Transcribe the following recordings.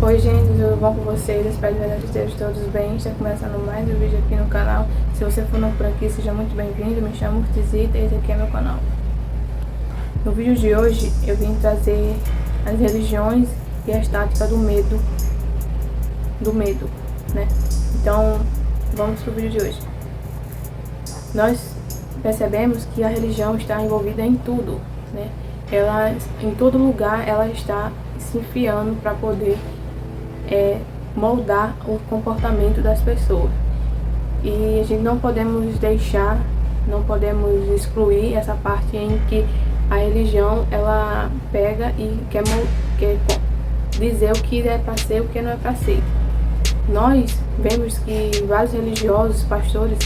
Oi gente, tudo bom com vocês? Espero que estejam todos bem. Está começando mais um vídeo aqui no canal. Se você for novo por aqui, seja muito bem-vindo. Me chamo Tizita e esse aqui é meu canal. No vídeo de hoje eu vim trazer as religiões e as táticas do medo, né? Então vamos pro vídeo de hoje. Nós percebemos que a religião está envolvida em tudo, né? Ela, em todo lugar, ela está se enfiando para poder moldar o comportamento das pessoas. E a gente não podemos deixar, não podemos excluir essa parte em que a religião ela pega e quer dizer o que é para ser e o que não é para ser. Nós vemos que vários religiosos, pastores,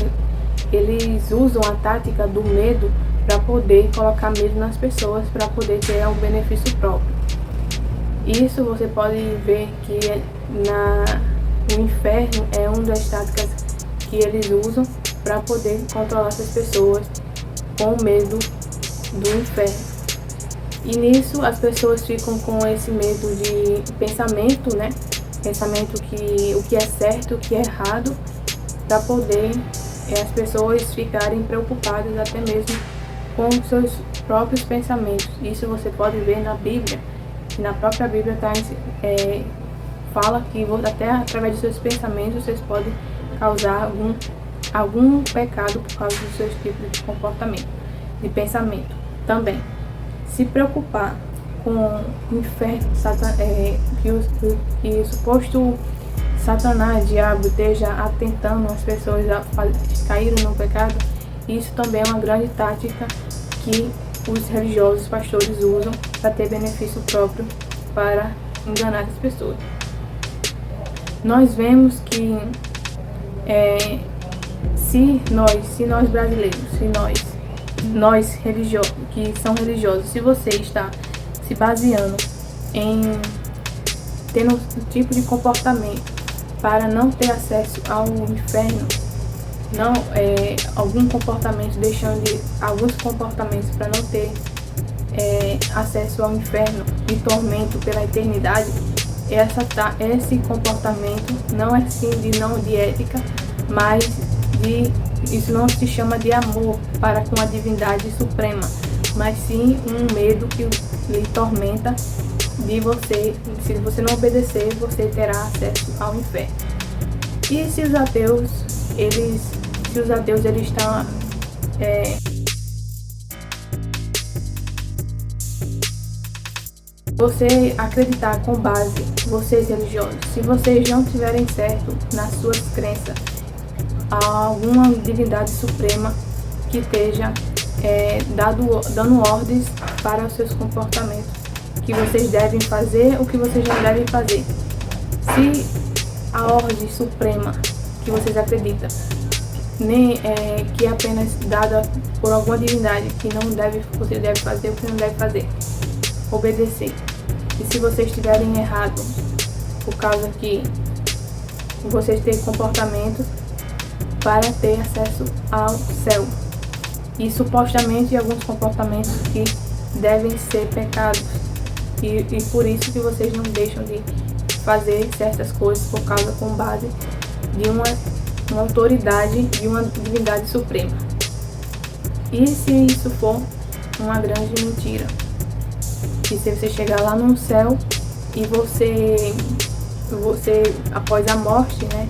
eles usam a tática do medo para poder colocar medo nas pessoas, para poder ter um benefício próprio. Isso você pode ver que o inferno é uma das táticas que eles usam para poder controlar essas pessoas com medo do inferno. E nisso as pessoas ficam com esse medo de pensamento, né? Pensamento que o que é certo, o que é errado, para poder as pessoas ficarem preocupadas até mesmo com os seus próprios pensamentos. Isso você pode ver na Bíblia. Na própria Bíblia fala que até através dos seus pensamentos vocês podem causar algum pecado por causa dos seus tipos de comportamento, de pensamento. Também, se preocupar com o inferno, que o suposto Satanás, diabo, esteja atentando as pessoas a caírem no pecado, isso também é uma grande tática que os religiosos, pastores usam para ter benefício próprio, para enganar as pessoas. Nós vemos que se nós brasileiros, nós religiosos, que são religiosos, se você está se baseando em ter um tipo de comportamento para não ter acesso ao inferno, alguns comportamentos para não ter acesso ao inferno e tormento pela eternidade, esse comportamento não é sim de ética, mas isso não se chama de amor para com a divindade suprema, mas sim um medo que lhe tormenta de você. Se você não obedecer, você terá acesso ao inferno. E se os ateus estão você acreditar com base, vocês religiosos, se vocês não tiverem certo nas suas crenças, há alguma divindade suprema que esteja dando ordens para os seus comportamentos, que vocês devem fazer, o que vocês não devem fazer. Se a ordem suprema que vocês acreditam que é apenas dada por alguma divindade, que você deve fazer, o que não deve fazer, obedecer. E se vocês estiverem errados, por causa que vocês têm comportamento para ter acesso ao céu, e supostamente alguns comportamentos que devem ser pecados, e por isso que vocês não deixam de fazer certas coisas por causa com base de uma autoridade, de uma divindade suprema. E se isso for uma grande mentira? E se você chegar lá no céu e você após a morte, né,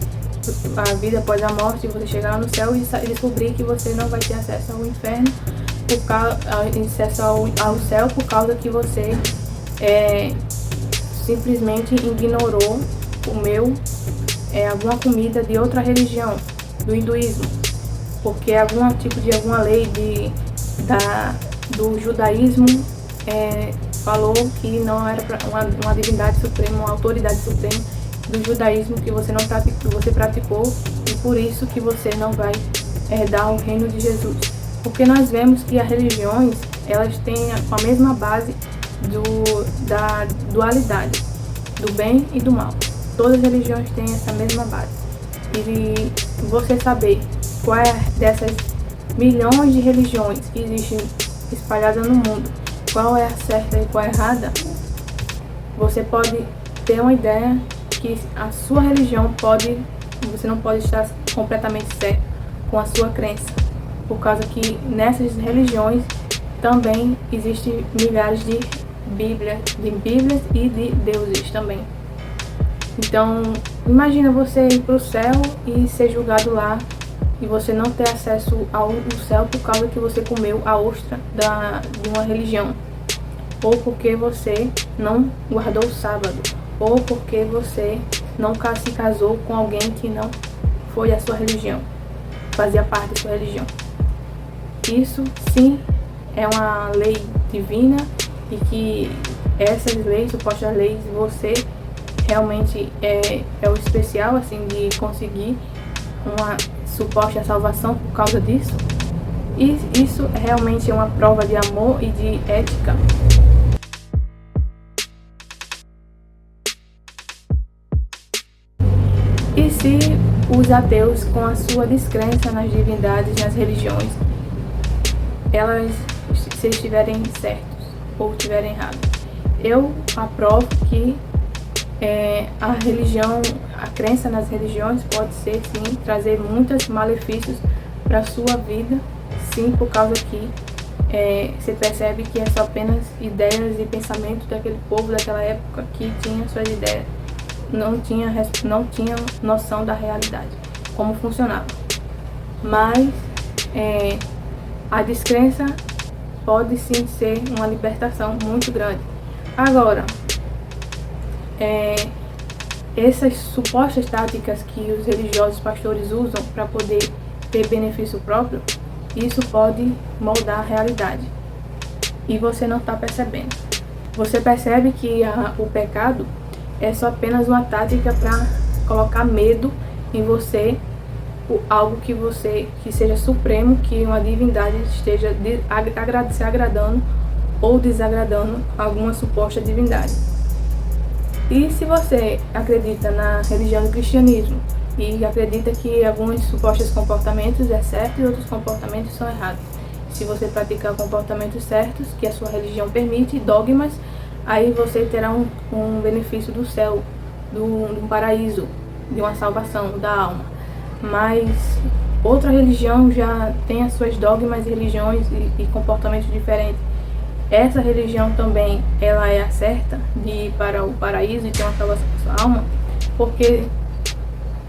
a vida após a morte, você chegar lá no céu e descobrir que você não vai ter acesso ao inferno, acesso ao céu, por causa que você simplesmente ignorou, comeu alguma comida de outra religião, do hinduísmo, porque alguma lei do judaísmo falou que não era uma divindade suprema, uma autoridade suprema do judaísmo que você não praticou, você praticou, e por isso que você não vai herdar o reino de Jesus. Porque nós vemos que as religiões, elas têm a mesma base da dualidade, do bem e do mal. Todas as religiões têm essa mesma base. E você saber qual é dessas milhões de religiões que existem espalhadas no mundo, qual é a certa e qual é a errada, você pode ter uma ideia que a sua religião você não pode estar completamente certo com a sua crença, por causa que nessas religiões também existem milhares de bíblias e de deuses também. Então, imagina você ir para o céu e ser julgado lá e você não ter acesso ao céu por causa que você comeu a ostra de uma religião, ou porque você não guardou o sábado, ou porque você não se casou com alguém que não foi a sua religião, fazia parte da sua religião. Isso sim é uma lei divina, e que essas leis, supostas leis, você realmente é o especial assim de conseguir uma suposta salvação por causa disso. E isso realmente é uma prova de amor e de ética. E se os ateus, com a sua descrença nas divindades, nas religiões, se estiverem certos ou estiverem errados? Eu aprovo que a religião, a crença nas religiões pode ser sim trazer muitos malefícios para a sua vida, sim, por causa que você percebe que é só apenas ideias e pensamentos daquele povo daquela época que tinha suas ideias, não tinha noção da realidade, como funcionava. Mas a descrença pode sim ser uma libertação muito grande. Agora, essas supostas táticas que os religiosos pastores usam para poder ter benefício próprio, isso pode moldar a realidade e você não está percebendo. Você percebe que o pecado é só apenas uma tática para colocar medo em você, algo que seja supremo, que uma divindade esteja se agradando ou desagradando alguma suposta divindade. E se você acredita na religião do cristianismo e acredita que alguns supostos comportamentos é certo e outros comportamentos são errados, se você praticar comportamentos certos que a sua religião permite, dogmas, aí você terá um benefício do céu, do paraíso, de uma salvação da alma. Mas outra religião já tem as suas dogmas, religiões e comportamentos diferentes. Essa religião também, ela é a certa de ir para o paraíso e ter uma salvação para sua alma, porque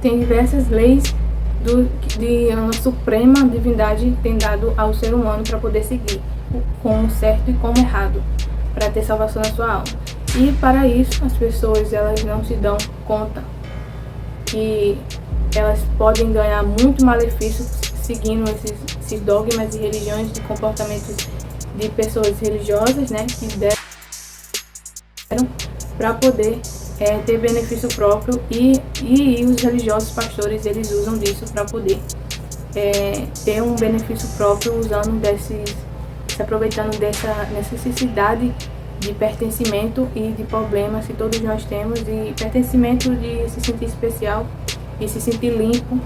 tem diversas leis de uma suprema divindade tem dado ao ser humano para poder seguir como certo e como errado, para ter salvação na sua alma. E para isso as pessoas elas não se dão conta que elas podem ganhar muito malefício seguindo esses dogmas e religiões de comportamentos de pessoas religiosas, né, que deram para poder ter benefício próprio, e os religiosos pastores eles usam disso para poder ter um benefício próprio, se aproveitando dessa necessidade de pertencimento e de problemas que todos nós temos, de pertencimento, de se sentir especial e se sentir limpo,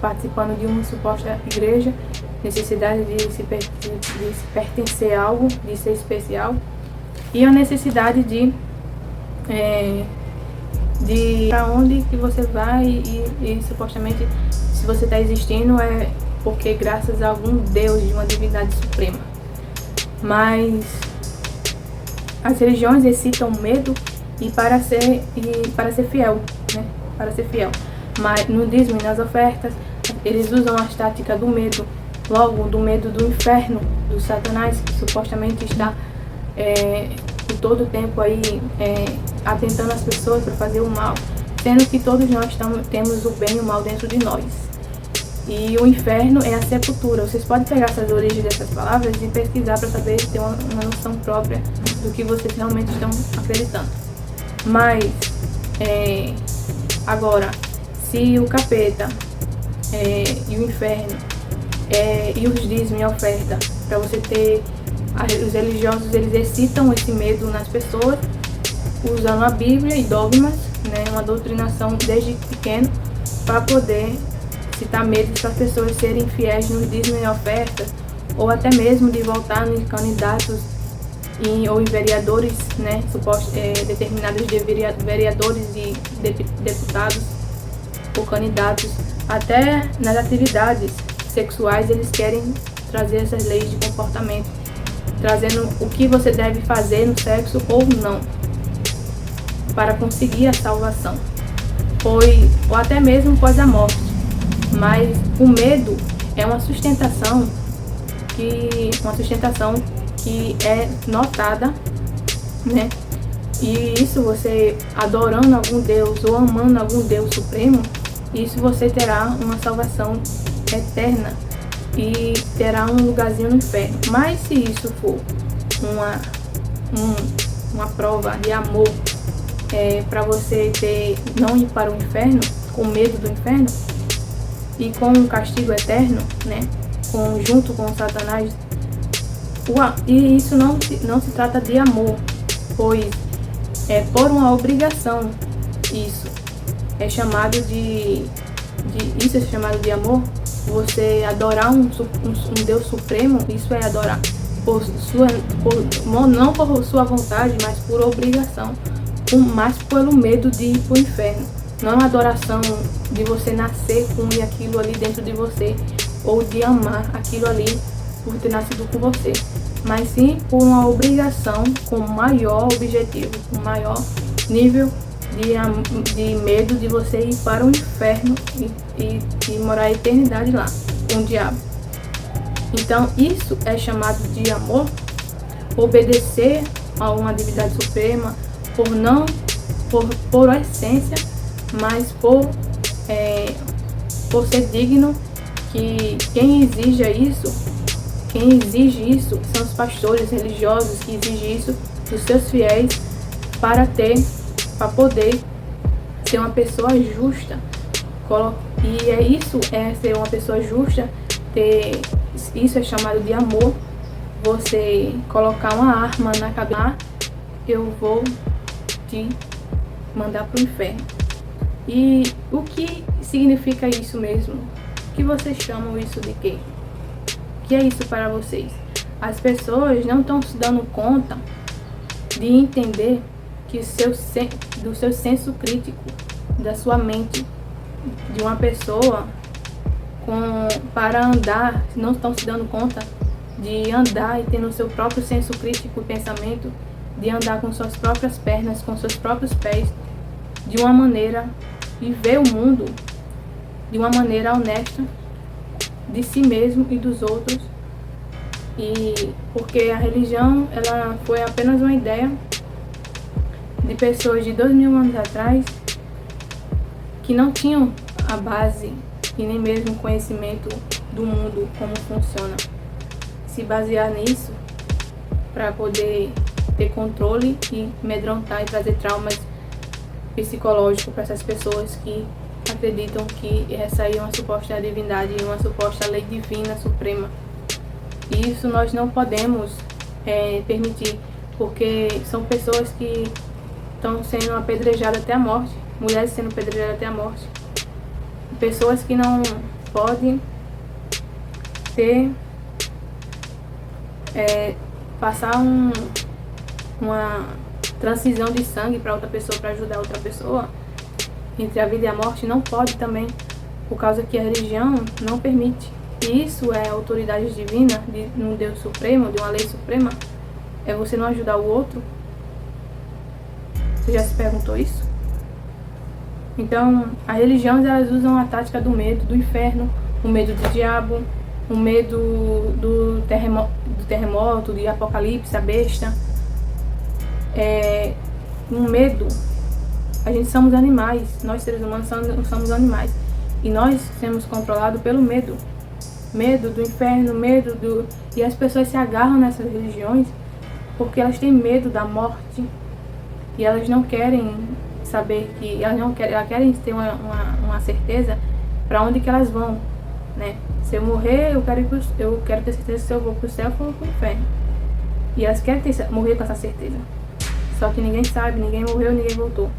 participando de uma suposta igreja, necessidade de se pertencer a algo, de ser especial, e a necessidade de para onde que você vai e supostamente se você está existindo é porque graças a algum Deus, de uma divindade suprema. Mas as religiões excitam medo para ser fiel, né? Para ser fiel. Mas no dízimo e nas ofertas, eles usam as táticas do medo, logo do medo do inferno, do Satanás, que supostamente está por todo o tempo aí atentando as pessoas para fazer o mal, sendo que todos nós temos o bem e o mal dentro de nós. E o inferno é a sepultura. Vocês podem pegar essas origens dessas palavras e pesquisar para saber, ter uma noção própria do que vocês realmente estão acreditando. Mas agora, se o capeta e o inferno e os dízimos e a oferta, para você ter, os religiosos eles excitam esse medo nas pessoas usando a Bíblia e dogmas, né, uma doutrinação desde pequeno, para poder citar medo para as pessoas serem fiéis nos dízimos e ofertas, ou até mesmo de voltar nos candidatos ou em vereadores, né, determinados vereadores e deputados ou candidatos, até nas atividades sexuais eles querem trazer essas leis de comportamento, trazendo o que você deve fazer no sexo ou não, para conseguir a salvação, ou até mesmo após a morte. Mas o medo é uma sustentação que é notada, né? E isso, você adorando algum Deus ou amando algum Deus supremo, isso você terá uma salvação eterna e terá um lugarzinho no inferno. Mas se isso for uma prova de amor para você não ir para o inferno, com medo do inferno e com um castigo eterno, né, junto com Satanás, e isso não se trata de amor, pois é por uma obrigação. Isso é chamado de amor. Você adorar um Deus supremo, isso é adorar não por sua vontade, mas por obrigação, mas pelo medo de ir para o inferno. Não é uma adoração de você nascer com aquilo ali dentro de você, ou de amar aquilo ali por ter nascido com você, mas sim por uma obrigação com maior objetivo, com maior nível de medo de você ir para o inferno e morar a eternidade lá com o diabo. Então isso é chamado de amor, obedecer a uma divindade suprema, por essência, mas por ser digno, que quem exige isso são os pastores religiosos, que exigem isso dos seus fiéis para poder ser uma pessoa justa. E isso é ser uma pessoa justa, isso é chamado de amor. Você colocar uma arma na cabeça, eu vou te mandar para o inferno. E o que significa isso mesmo? O que vocês chamam isso de quê? O que é isso para vocês? As pessoas não estão se dando conta de entender que do seu senso crítico, da sua mente, de uma pessoa para andar, não estão se dando conta de andar e ter no seu próprio senso crítico e pensamento, de andar com suas próprias pernas, com seus próprios pés, de uma maneira, e ver o mundo de uma maneira honesta, de si mesmo e dos outros. E porque a religião, ela foi apenas uma ideia de pessoas de 2000 anos atrás que não tinham a base e nem mesmo conhecimento do mundo, como funciona. Se basear nisso para poder ter controle e amedrontar e trazer traumas psicológicos para essas pessoas que acreditam que essa aí é uma suposta divindade, uma suposta lei divina suprema. E isso nós não podemos permitir, porque são pessoas que estão sendo apedrejadas até a morte, mulheres sendo apedrejadas até a morte, pessoas que não podem passar uma transfusão de sangue para outra pessoa, para ajudar outra pessoa entre a vida e a morte, não pode também, por causa que a religião não permite. E isso é autoridade divina, de um Deus supremo, de uma lei suprema, é você não ajudar o outro. Você já se perguntou isso? Então, as religiões, elas usam a tática do medo do inferno, o medo do diabo, o medo do terremoto, de apocalipse, a besta. Um medo. A gente somos animais, nós seres humanos somos animais. E nós somos controlados pelo medo. Medo do inferno, E as pessoas se agarram nessas religiões porque elas têm medo da morte. E elas não querem saber elas querem ter uma certeza para onde que elas vão, né? Se eu morrer, eu quero ter certeza se eu vou pro céu ou vou pro inferno. E elas querem morrer com essa certeza. Só que ninguém sabe, ninguém morreu, ninguém voltou.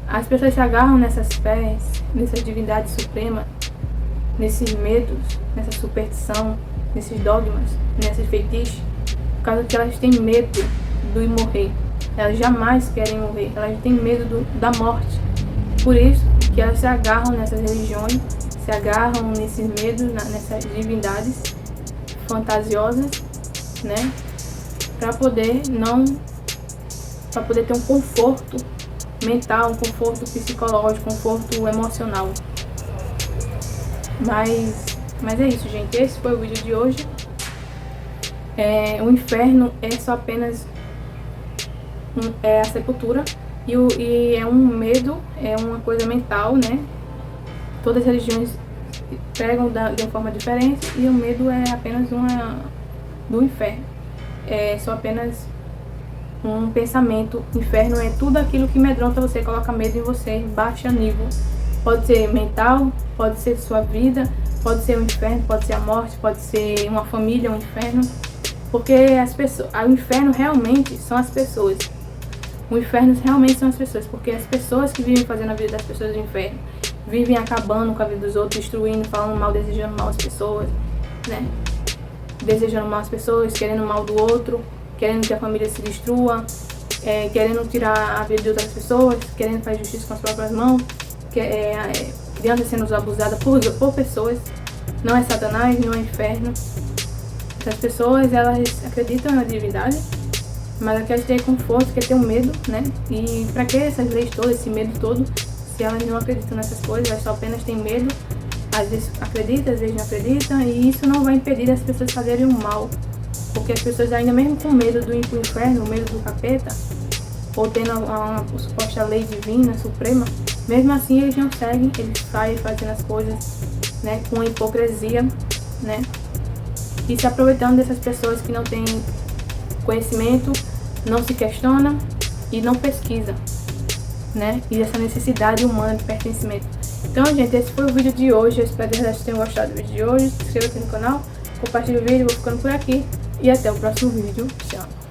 As pessoas se agarram nessas fés, nessas divindades supremas, nesses medos, nessa superstição, nesses dogmas, nesses feitiços, por causa que elas têm medo do morrer. Elas jamais querem morrer, elas têm medo da morte. Por isso que elas se agarram nessas religiões, se agarram nesses medos, nessas divindades fantasiosas, né? Para poder ter um conforto mental, um conforto psicológico, um conforto emocional. Mas é isso, gente. Esse foi o vídeo de hoje. O inferno é só apenas a sepultura e é um medo, é uma coisa mental, né? Todas as religiões pregam de uma forma diferente e o medo é apenas do inferno. É só apenas um pensamento. Inferno é tudo aquilo que amedronta você, coloca medo em você, baixa nível. Pode ser mental, pode ser sua vida, pode ser o inferno, pode ser a morte, pode ser uma família, um inferno. Porque o inferno realmente são as pessoas. O inferno realmente são as pessoas, porque as pessoas que vivem fazendo a vida das pessoas do inferno, vivem acabando com a vida dos outros, destruindo, falando mal, desejando mal às pessoas, né? Desejando mal às pessoas, querendo mal do outro, querendo que a família se destrua, querendo tirar a vida de outras pessoas, querendo fazer justiça com as próprias mãos, criança sendo abusada por pessoas. Não é Satanás, não é inferno. Essas pessoas, elas acreditam na divindade, mas elas querem ter conforto, querem ter um medo, né? E pra que essas leis todas, esse medo todo, se elas não acreditam nessas coisas, elas só apenas têm medo, às vezes acreditam, às vezes não acreditam, e isso não vai impedir as pessoas fazerem o mal, porque as pessoas ainda mesmo com medo do inferno, medo do capeta, ou tendo a suposta lei divina, suprema, mesmo assim eles não seguem, eles saem fazendo as coisas, né, com hipocrisia, né? E se aproveitando dessas pessoas que não têm conhecimento, não se questionam e não pesquisam, né? E essa necessidade humana de pertencimento. Então, gente, esse foi o vídeo de hoje. Eu espero que vocês tenham gostado do vídeo de hoje. Se inscreva aqui no canal, compartilhe o vídeo. Vou ficando por aqui e até o próximo vídeo. Tchau!